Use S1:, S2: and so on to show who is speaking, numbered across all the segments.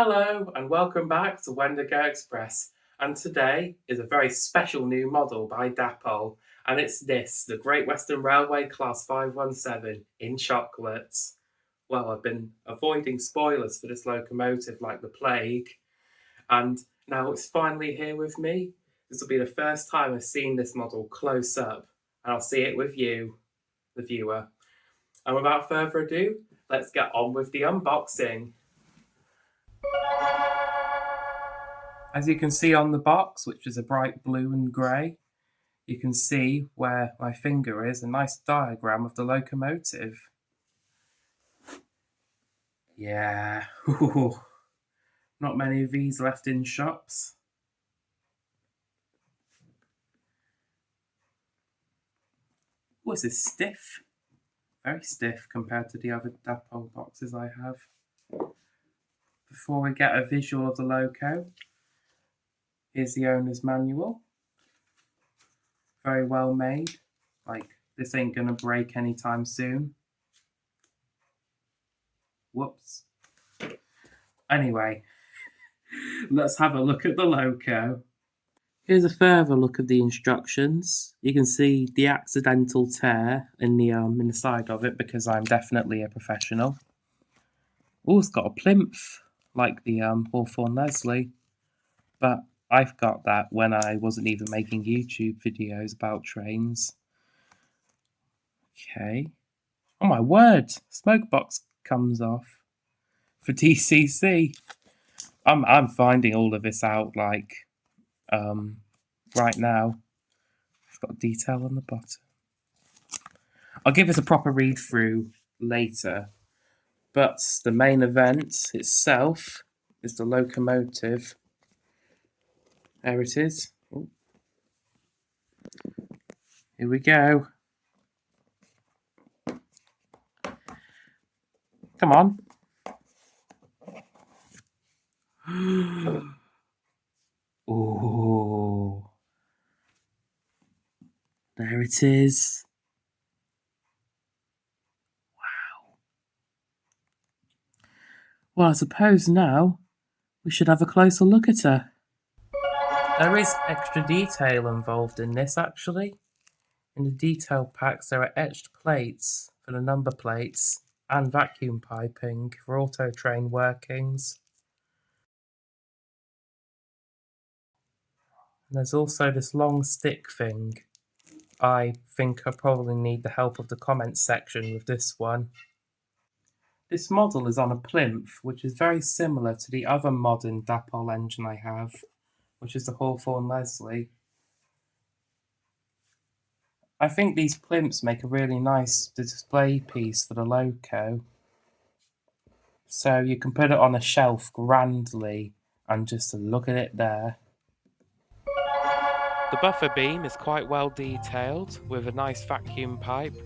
S1: Hello and welcome back to Wendigow Express. And today is a very special new model by Dapol, and it's this, the Great Western Railway Class 517 in chocolates. Well, I've been avoiding spoilers for this locomotive like the plague, and now it's finally here with me. This will be the first time I've seen this model close up, and I'll see it with you, the viewer. And without further ado, let's get on with the unboxing. As you can see on the box, which is a bright blue and grey, you can see where my finger is, a nice diagram of the locomotive. Yeah, not many of these left in shops. Oh, this is stiff. Very stiff compared to the other Dapol boxes I have. Before we get a visual of the loco, here's the owner's manual. Very well made. Like, this ain't gonna break anytime soon. Whoops. Anyway, let's have a look at the loco. Here's a further look at the instructions. You can see the accidental tear in the side of it because I'm definitely a professional. Oh, it's got a plinth like the Hawthorne Leslie, but I've got that when I wasn't even making YouTube videos about trains. Okay. Oh my word! Smoke box comes off for DCC. I'm finding all of this out like right now. I've got detail on the bottom. I'll give this a proper read through later, but the main event itself is the locomotive. There it is. Ooh. Here we go. Come on. Oh, there it is. Wow. Well, I suppose now we should have a closer look at her. There is extra detail involved in this, actually. In the detail packs, there are etched plates for the number plates and vacuum piping for auto train workings. And there's also this long stick thing. I think I probably need the help of the comments section with this one. This model is on a plinth, which is very similar to the other modern Dapol engine I have, which is the Hawthorne Leslie. I think these plinths make a really nice display piece for the loco. So you can put it on a shelf grandly and just look at it there. The buffer beam is quite well detailed with a nice vacuum pipe,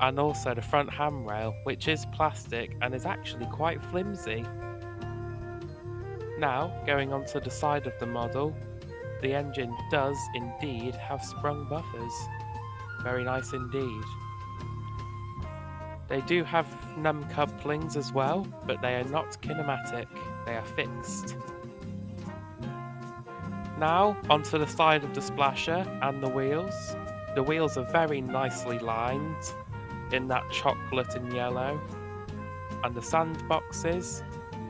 S1: and also the front handrail, which is plastic and is actually quite flimsy. Now, going on to the side of the model, the engine does indeed have sprung buffers. Very nice indeed. They do have num couplings as well, but they are not kinematic, they are fixed. Now, onto the side of the splasher and the wheels. The wheels are very nicely lined in that chocolate and yellow, and the sandboxes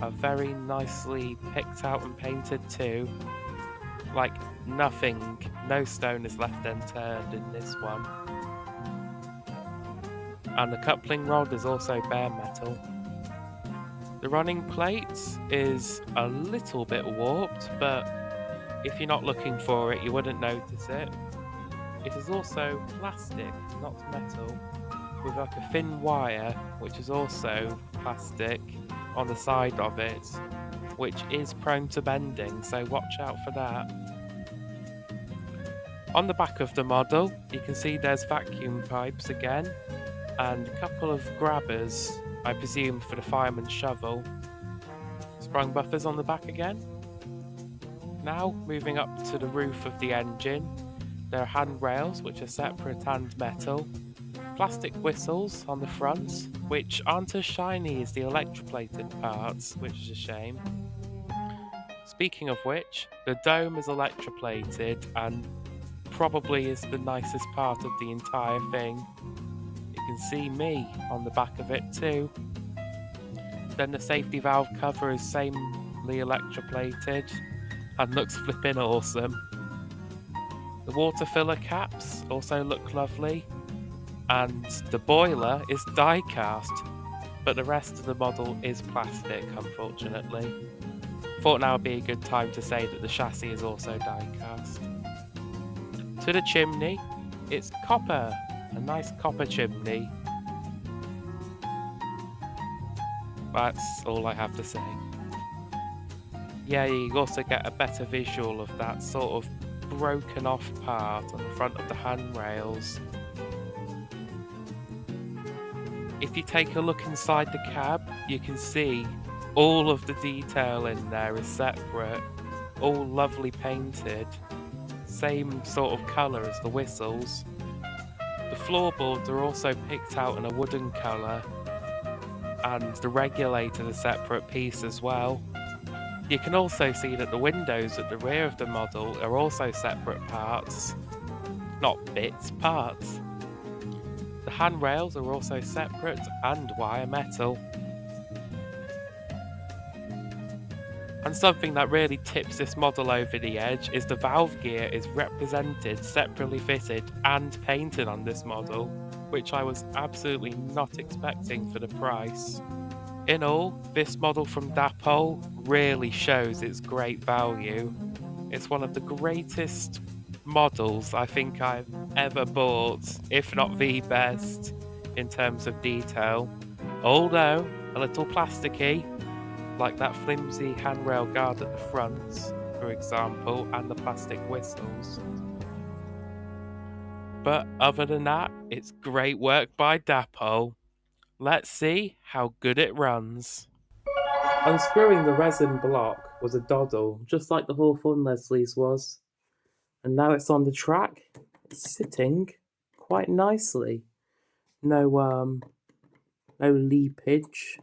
S1: are very nicely picked out and painted too. Like nothing, no stone is left unturned in this one. And the coupling rod is also bare metal. The running plate is a little bit warped, but if you're not looking for it, you wouldn't notice it. It is also plastic, not metal, with like a thin wire, which is also plastic, on the side of it, which is prone to bending, so watch out for that. On the back of the model, you can see there's vacuum pipes again, and a couple of grabbers, I presume for the fireman's shovel. Sprung buffers on the back again. Now, moving up to the roof of the engine, there are handrails which are separate and metal, plastic whistles on the front, which aren't as shiny as the electroplated parts, which is a shame. speaking of which, the dome is electroplated and probably is the nicest part of the entire thing. You can see me on the back of it too. Then the safety valve cover is samely electroplated and looks flipping awesome. The water filler caps also look lovely, and the boiler is die cast, but the rest of the model is plastic, unfortunately. Thought now would be a good time to say that the chassis is also die cast. To the chimney, it's copper, a nice copper chimney. That's all I have to say. Yeah, you also get a better visual of that sort of broken off part on the front of the handrails. If you take a look inside the cab, you can see all of the detail in there is separate, all lovely painted, same sort of colour as the whistles. The floorboards are also picked out in a wooden colour, and the regulator is a separate piece as well. You can also see that the windows at the rear of the model are also separate parts. Not bits, parts. The handrails are also separate and wire metal. And something that really tips this model over the edge is the valve gear is represented, separately fitted and painted on this model, which I was absolutely not expecting for the price. In all, this model from Dapol really shows its great value. It's one of the greatest models I think I've ever bought, if not the best, in terms of detail. Although a little plasticky, like that flimsy handrail guard at the front, for example, and the plastic whistles. But other than that, it's great work by Dapol. Let's see how good it runs. Unscrewing the resin block was a doddle, just like the Hawthorne Leslie's was. And now it's on the track. It's sitting quite nicely. No leapage.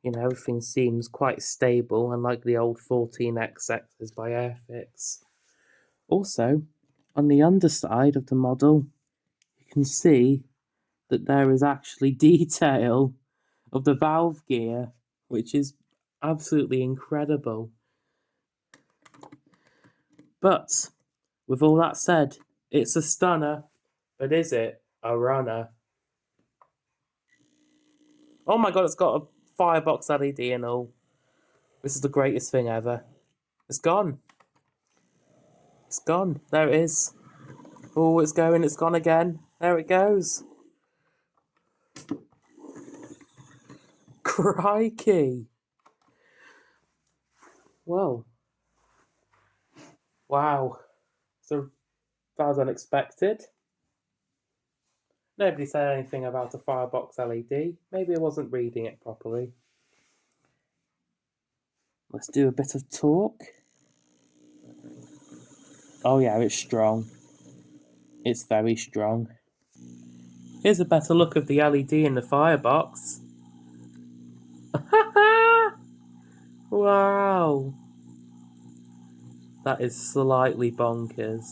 S1: You know, everything seems quite stable, unlike the old 14XXs by Airfix. Also, on the underside of the model, you can see that there is actually detail of the valve gear, which is absolutely incredible. But with all that said, it's a stunner, but is it a runner? Oh my god, it's got a firebox LED and all. This is the greatest thing ever. It's gone. It's gone. There it is. Oh, it's going. It's gone again. There it goes. Crikey. Whoa. Wow. So that was unexpected. Nobody said anything about a firebox LED. Maybe I wasn't reading it properly. Let's do a bit of talk. Oh yeah, it's strong. It's very strong. Here's a better look of the LED in the firebox. Wow. That is slightly bonkers.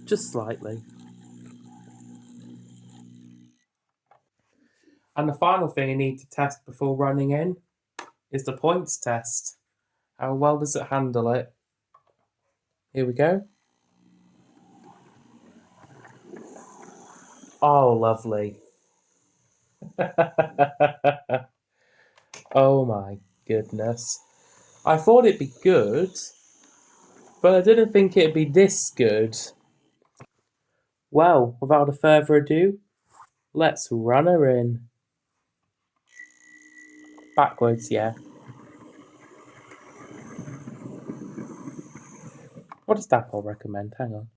S1: Just slightly. And the final thing you need to test before running in is the points test. How well does it handle it? Here we go. Oh, lovely. Oh my goodness. I thought it'd be good, but I didn't think it'd be this good. Well, without further ado, let's run her in. Backwards, yeah. What does Dapol recommend? Hang on.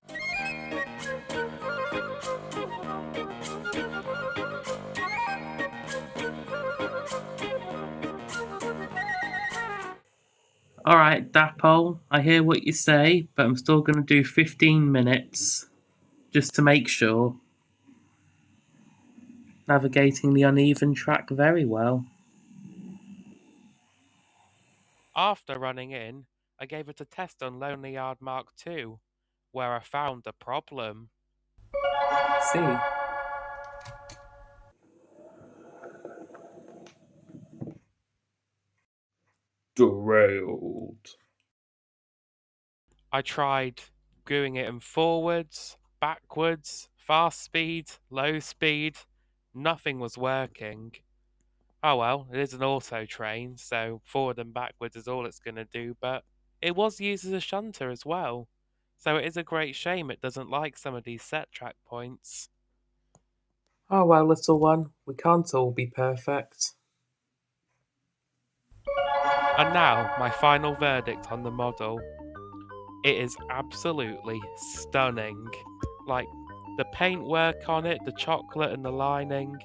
S1: Alright, Dapol, I hear what you say, but I'm still going to do 15 minutes, just to make sure. Navigating the uneven track very well.
S2: After running in, I gave it a test on Lonely Yard Mark II, where I found the problem.
S1: See? Derailed.
S2: I tried doing it in forwards, backwards, fast speed, low speed. Nothing was working. Oh well, it is an auto train, so forward and backwards is all it's going to do, but it was used as a shunter as well. So it is a great shame it doesn't like some of these set track points.
S1: Oh well, little one, we can't all be perfect.
S2: And now, my final verdict on the model. It is absolutely stunning. Like, the paintwork on it, the chocolate and the lining,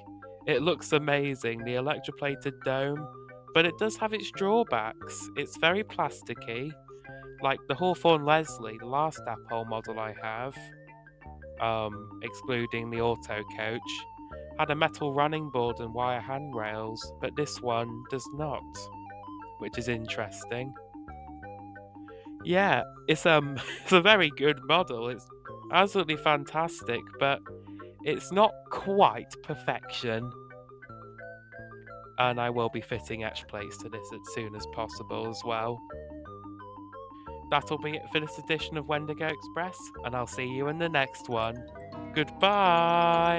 S2: it looks amazing, the electroplated dome, but it does have its drawbacks. It's very plasticky, like the Hawthorne Leslie, the last Dapol model I have, excluding the auto coach, had a metal running board and wire handrails, but this one does not, which is interesting. Yeah, it's it's a very good model. It's absolutely fantastic, but it's not quite perfection. And I will be fitting etch plates to this as soon as possible as well. That'll be it for this edition of Wendigo Express, and I'll see you in the next one. Goodbye!